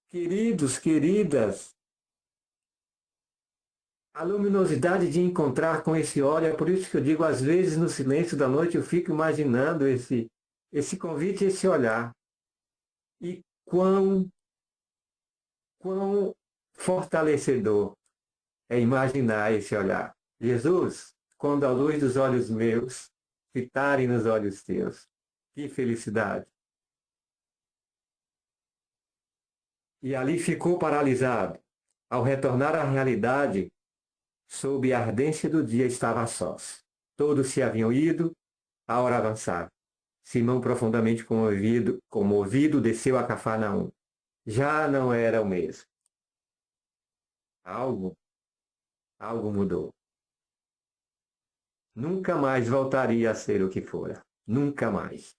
queridos, queridas, a luminosidade de encontrar com esse olho, é por isso que eu digo, às vezes no silêncio da noite eu fico imaginando esse convite, esse olhar. E quão fortalecedor é imaginar esse olhar. Jesus, quando a luz dos olhos meus fitarem nos olhos teus, que felicidade. E ali ficou paralisado. Ao retornar à realidade, sob a ardência do dia, estava a sós. Todos se haviam ido, a hora avançava. Simão, profundamente comovido, desceu a Cafarnaum. Já não era o mesmo. Algo mudou. Nunca mais voltaria a ser o que fora. Nunca mais.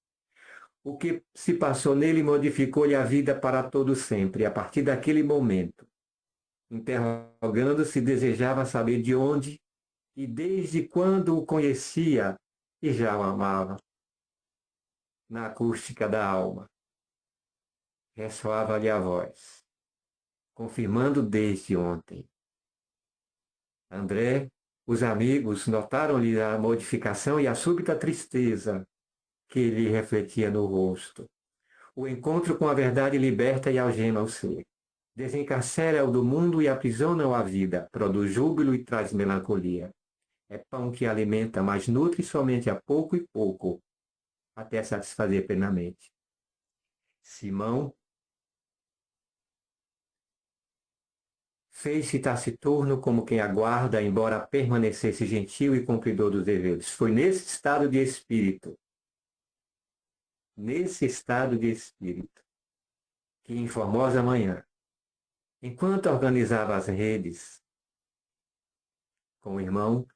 O que se passou nele modificou-lhe a vida para todo sempre. A partir daquele momento, interrogando-se, desejava saber de onde e desde quando o conhecia e já o amava. Na acústica da alma, ressoava-lhe a voz, confirmando desde ontem. André Os amigos notaram-lhe a modificação e a súbita tristeza que lhe refletia no rosto. O encontro com a verdade liberta e algema o ser. Desencarcera-o do mundo e aprisiona-o à vida, produz júbilo e traz melancolia. É pão que alimenta, mas nutre somente a pouco e pouco, até satisfazer plenamente. Simão fez-se taciturno como quem aguarda, embora permanecesse gentil e cumpridor dos deveres. Foi nesse estado de espírito, que em formosa manhã, enquanto organizava as redes com o irmão,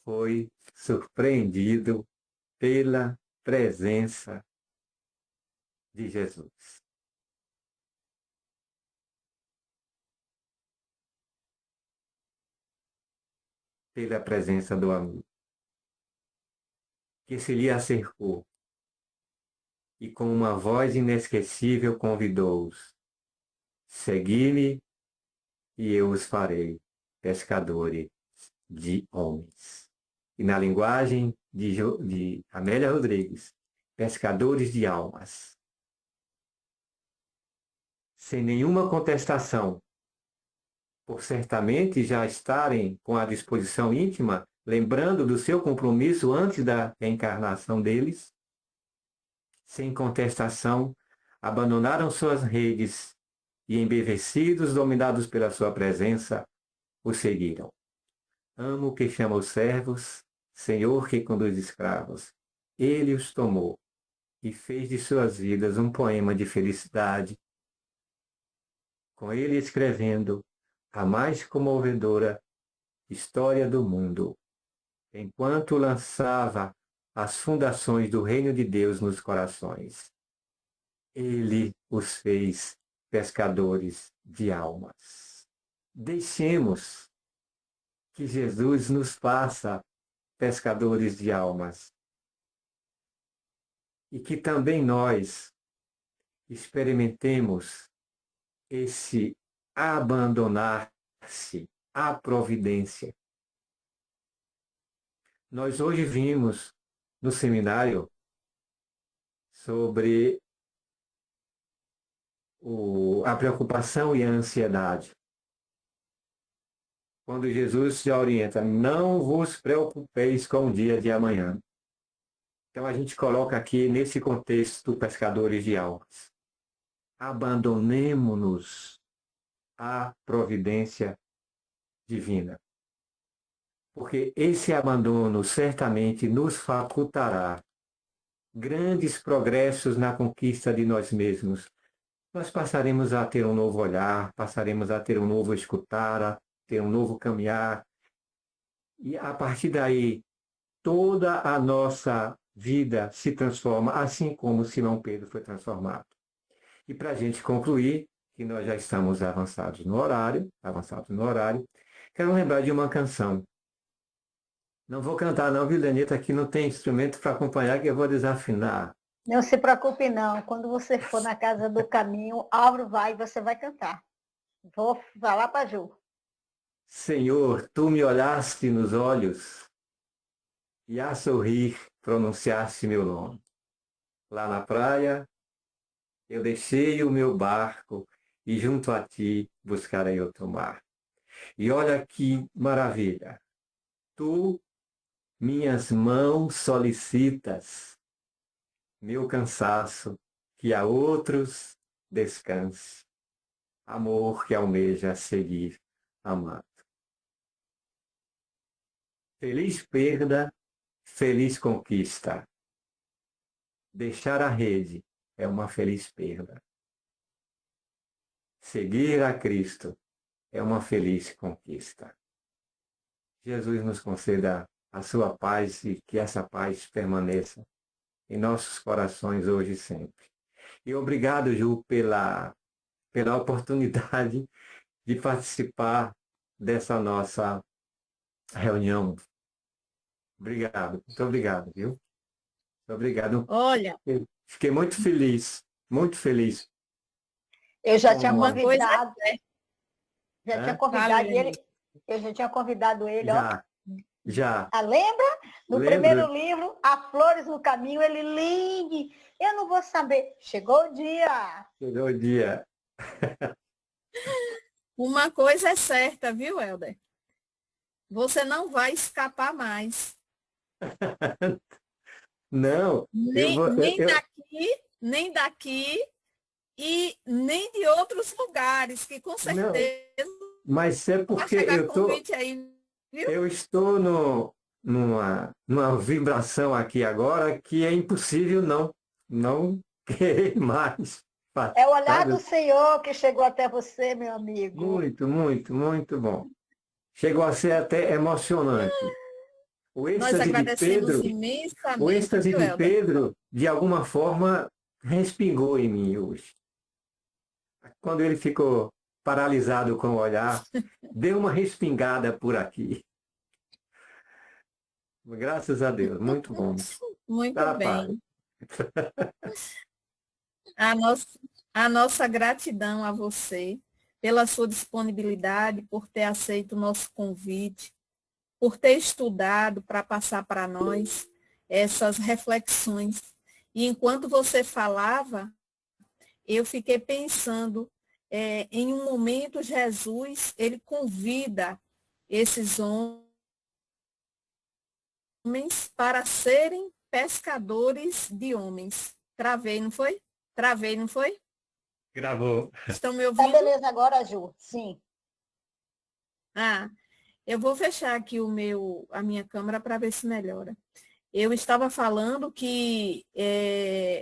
foi surpreendido pela presença de Jesus. Pela presença do amigo, que se lhe acercou e com uma voz inesquecível convidou-os: segui-me e eu os farei pescadores de homens. E na linguagem de Amélia Rodrigues, pescadores de almas. Sem nenhuma contestação, por certamente já estarem com a disposição íntima, lembrando do seu compromisso antes da reencarnação deles, sem contestação, abandonaram suas redes e, embevecidos, dominados pela sua presença, o seguiram. Amo que chama os servos, Senhor que conduz escravos. Ele os tomou e fez de suas vidas um poema de felicidade, com ele escrevendo a mais comovedora história do mundo, enquanto lançava as fundações do reino de Deus nos corações. Ele os fez pescadores de almas. Deixemos que Jesus nos faça pescadores de almas e que também nós experimentemos esse abandonar-se à providência. Nós hoje vimos no seminário sobre a preocupação e a ansiedade. Quando Jesus se orienta, não vos preocupeis com o dia de amanhã. Então a gente coloca aqui nesse contexto pescadores de almas. Abandonemo-nos à providência divina. Porque esse abandono certamente nos facultará grandes progressos na conquista de nós mesmos. Nós passaremos a ter um novo olhar, passaremos a ter um novo escutar, a ter um novo caminhar. E a partir daí, toda a nossa vida se transforma, assim como Simão Pedro foi transformado. E para a gente concluir, que nós já estamos avançados no horário, quero lembrar de uma canção. Não vou cantar não, viu, Lenita? Aqui não tem instrumento para acompanhar, que eu vou desafinar. Não se preocupe não. Quando você for na casa do caminho, Álvaro vai e você vai cantar. Vou falar para a Ju. Senhor, tu me olhaste nos olhos e a sorrir pronunciaste meu nome. Lá na praia, eu deixei o meu barco e junto a ti buscarei outro mar. E olha que maravilha. Tu, minhas mãos solicitas, meu cansaço, que a outros descanse. Amor que almeja seguir amado. Feliz perda, feliz conquista. Deixar a rede é uma feliz perda. Seguir a Cristo é uma feliz conquista. Jesus nos conceda a sua paz e que essa paz permaneça em nossos corações hoje e sempre. E obrigado, Ju, pela oportunidade de participar dessa nossa reunião. Obrigado, muito obrigado, viu? Muito obrigado. Olha, Fiquei muito feliz, muito feliz. Eu já tinha uma coisa convidado. Já tinha convidado Vale, ele. Eu já tinha convidado ele, ó. Já. Lembra? No Lembro. primeiro livro, Há Flores no Caminho, ele ligue. Eu não vou saber. Chegou o dia. Chegou o dia. Uma coisa é certa, viu, Helder? Você não vai escapar mais. Não, Nem daqui e nem de outros lugares, que com certeza mas é vai porque chegar convite aí, viu? eu estou numa vibração aqui agora que é impossível não querer mais. É o olhar Sabe? do Senhor que chegou até você, meu amigo. Muito, muito, muito bom. Chegou a ser até emocionante. Nós agradecemos imensamente. O êxtase viu, de Helder? Pedro, de alguma forma, respingou em mim hoje. Quando ele ficou paralisado com o olhar, deu uma respingada por aqui. Graças a Deus, muito bom. Muito Tá, bem. A nossa gratidão a você pela sua disponibilidade, por ter aceito o nosso convite, por ter estudado para passar para nós essas reflexões. E enquanto você falava, eu fiquei pensando, em um momento Jesus, ele convida esses homens para serem pescadores de homens. Travei, não foi? Travei, não foi? Gravou. Estão me Tá ouvindo? beleza agora, Ju? Sim. Eu vou fechar aqui a minha câmera para ver se melhora. Eu estava falando que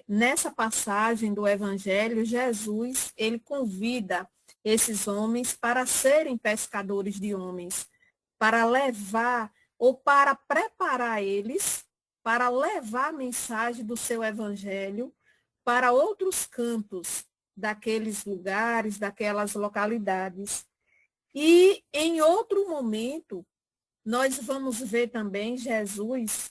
nessa passagem do Evangelho, Jesus, ele convida esses homens para serem pescadores de homens, para levar ou para preparar eles, para levar a mensagem do seu Evangelho para outros cantos daqueles lugares, daquelas localidades. E em outro momento, nós vamos ver também Jesus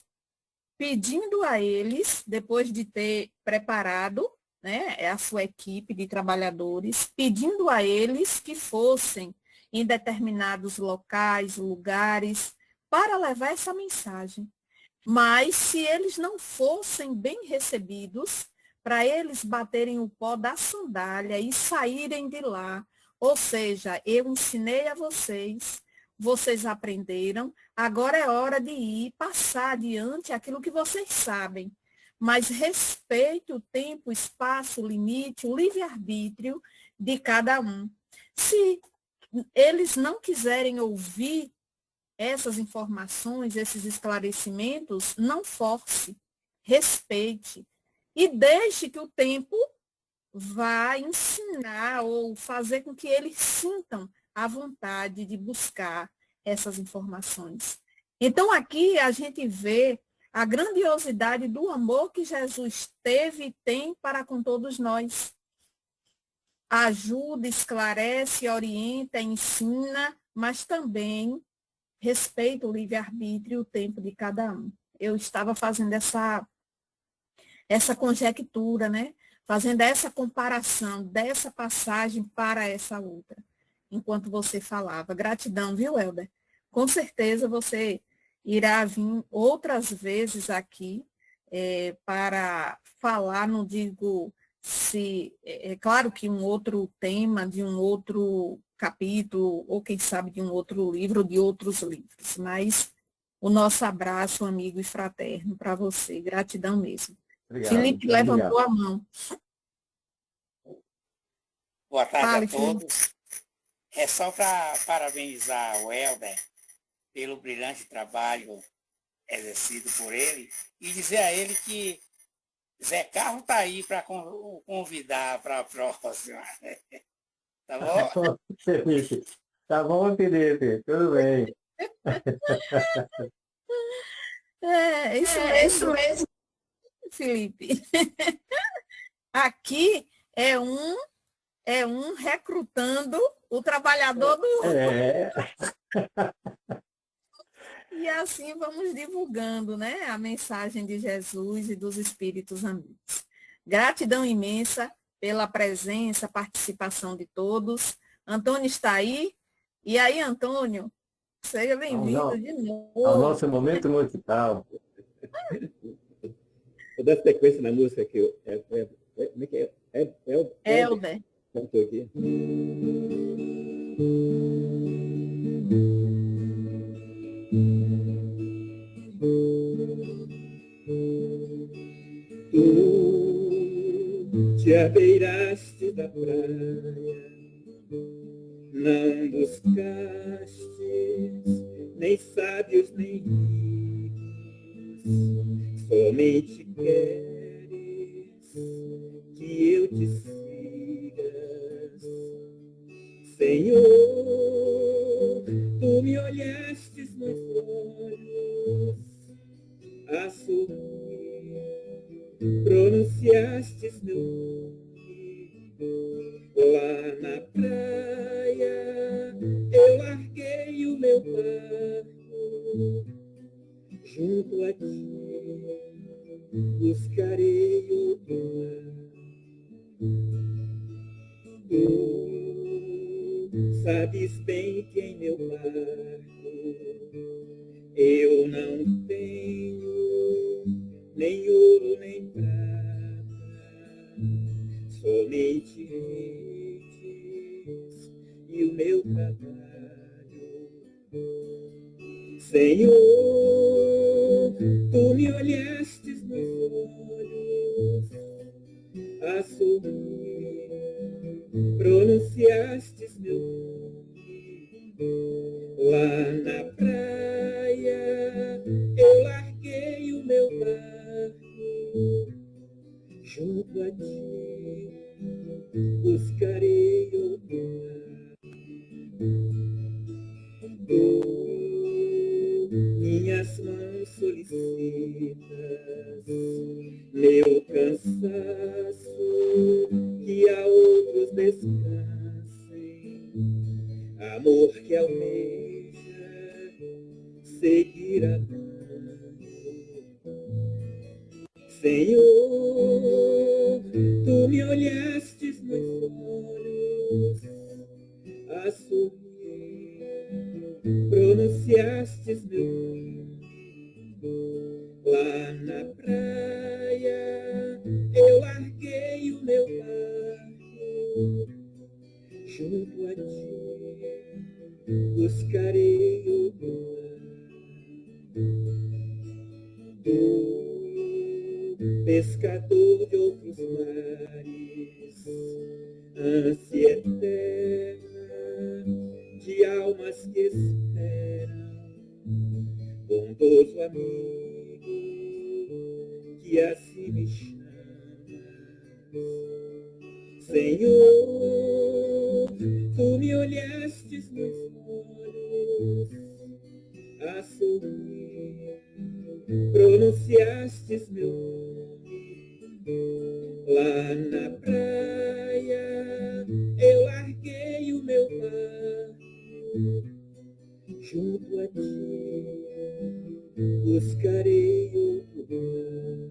pedindo a eles, depois de ter preparado, né, a sua equipe de trabalhadores, pedindo a eles que fossem em determinados locais, lugares, para levar essa mensagem. Mas se eles não fossem bem recebidos, para eles baterem o pó da sandália e saírem de lá, ou seja, eu ensinei a vocês, vocês aprenderam, agora é hora de ir passar adiante aquilo que vocês sabem. Mas respeite o tempo, o espaço, o limite, o livre-arbítrio de cada um. Se eles não quiserem ouvir essas informações, esses esclarecimentos, não force, respeite e deixe que o tempo vá ensinar ou fazer com que eles sintam a vontade de buscar essas informações. Então, aqui a gente vê a grandiosidade do amor que Jesus teve e tem para com todos nós. Ajuda, esclarece, orienta, ensina, mas também respeita o livre-arbítrio e o tempo de cada um. Eu estava fazendo essa conjectura, né? Fazendo essa comparação dessa passagem para essa outra, enquanto você falava. Gratidão, viu, Helder? Com certeza você irá vir outras vezes aqui para falar, não digo se... É claro que um outro tema, de um outro capítulo, ou quem sabe de um outro livro, ou de outros livros, mas o nosso abraço, amigo e fraterno, para você. Gratidão mesmo. Obrigado, Felipe levantou a mão. Boa tarde a Felipe. todos. É só para parabenizar o Helder pelo brilhante trabalho exercido por ele e dizer a ele que Zé Carlos está aí para convidar para a próxima. Tá bom? Felipe. Tá bom, Felipe. Tudo bem. Isso mesmo, Felipe. Aqui é um recrutando o trabalhador do outro. E assim vamos divulgando, né, a mensagem de Jesus e dos Espíritos amigos. Gratidão imensa pela presença, participação de todos. Antônio está aí? E aí, Antônio, Seja bem-vindo de Ao novo. nosso momento musical. Vou dar sequência na música que como é que é? Helder. Cantou aqui. Tu te abeiraste da praia, não buscastes nem sábios nem ricos, somente queres que eu te sigas. Senhor, tu me olhastes nos olhos a sorrir, pronunciastes meu nome lá na praia. Eu larguei o meu barco junto a ti, buscarei outro mar. Tu sabes bem que em meu barco eu não tenho nem ouro nem prata, somente redes e o meu trabalho. Senhor, tu me olhastes nos olhos a sorrir, pronunciastes meu nome lá na praia. Eu larguei o meu barco junto a ti, buscarei outro mar. Minhas mãos solicitas, meu cansaço, que a outros descansem, amor que almeja seguir amando. Senhor, tu me olhastes nos olhos a sorrir, pronunciastes meu nome lá na praia. Eu larguei o meu barco junto a ti, buscarei outro mar. Pescador de outros mares, ânsia eterna de almas que esperam, bondoso amigo que assim me chamas. Senhor, tu me olhastes nos olhos a sorrir, pronunciastes meu nome lá na praia. Eu larguei o meu barco junto a ti, buscarei outro mar.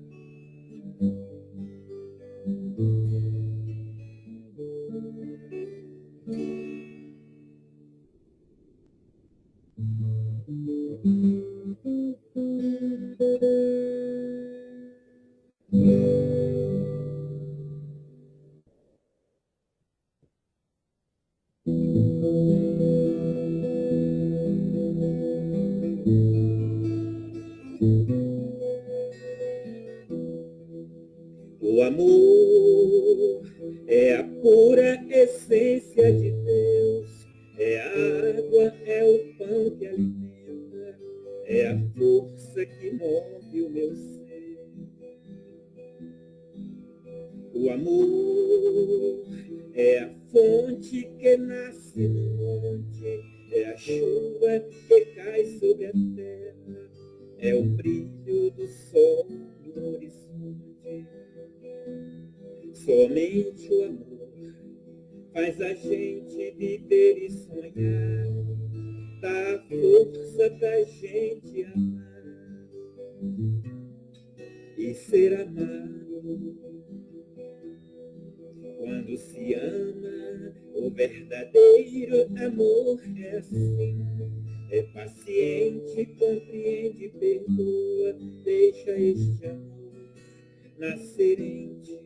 O amor é a pura essência de Deus, é a água, é o pão que alimenta, é a força que move o meu ser. O amor é a fonte que nasce no monte, é a chuva que cai sobre a terra, é o brilho do sol no horizonte. Somente o amor faz a gente viver e sonhar, dá a força da gente amar e ser amado. Quando se ama, o verdadeiro amor é assim, É paciente, compreende, perdoa, deixa este amor nascer em ti.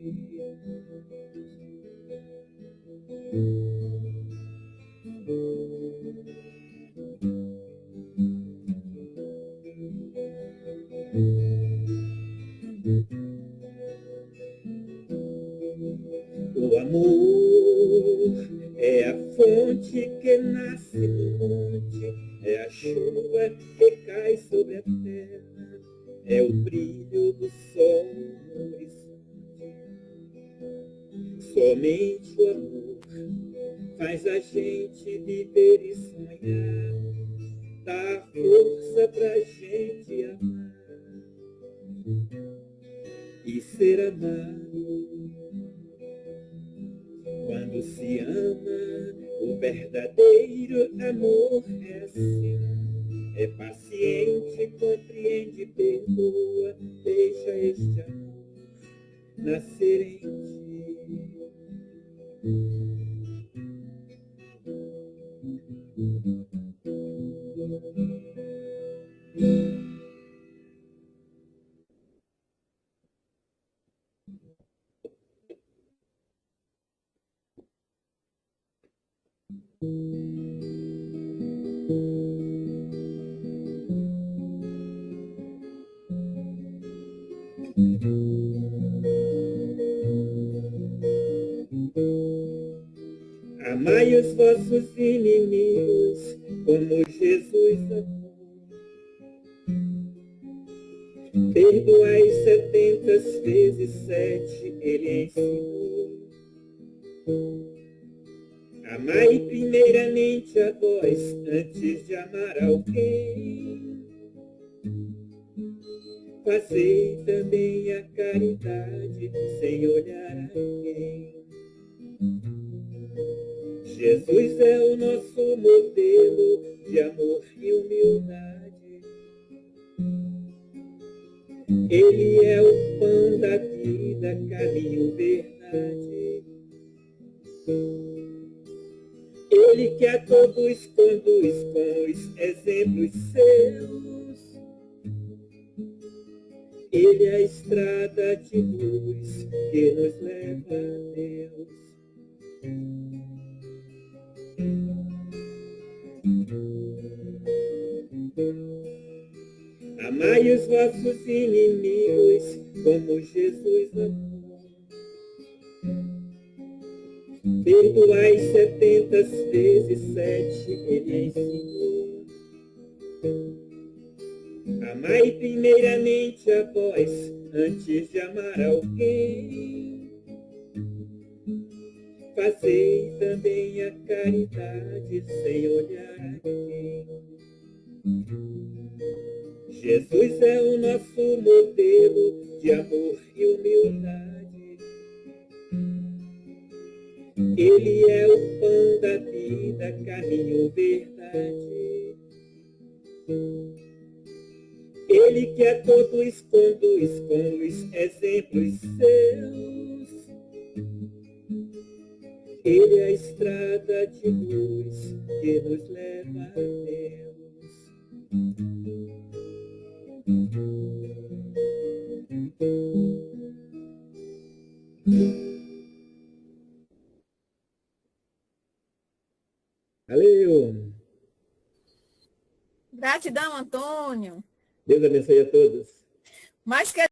O amor é a fonte que nasce no monte, é a chuva que cai sobre a terra, é o brilho do sol no horizonte. Somente o amor faz a gente viver e sonhar, dá força pra gente amar e ser amado. Quando se ama, o verdadeiro amor é assim. É paciente, compreende, perdoa, deixa este amor nascer em ti. Amai os vossos inimigos, como Jesus amou. Perdoai 70 vezes 7, ele ensinou. Amai primeiramente a vós, antes de amar alguém. Fazei também a caridade, sem olhar a ninguém. Jesus é o nosso modelo de amor e humildade. Ele é o pão da vida, caminho, verdade. Ele que a todos conduz com os exemplos seus. Ele é a estrada de luz que nos leva a Deus. Amai os vossos inimigos, como Jesus amou. Perdoai 70 vezes 7, ele ensinou. Amai primeiramente a vós, antes de amar alguém. Fazei também a caridade, sem olhar a ninguém. Jesus é o nosso modelo de amor e humildade. Ele é o pão da vida, caminho, verdade. Ele que a todos conduz com os exemplos seus. Ele é a estrada de luz que nos leva a Deus. Valeu! Gratidão, Antônio. Deus abençoe a todos. Mas que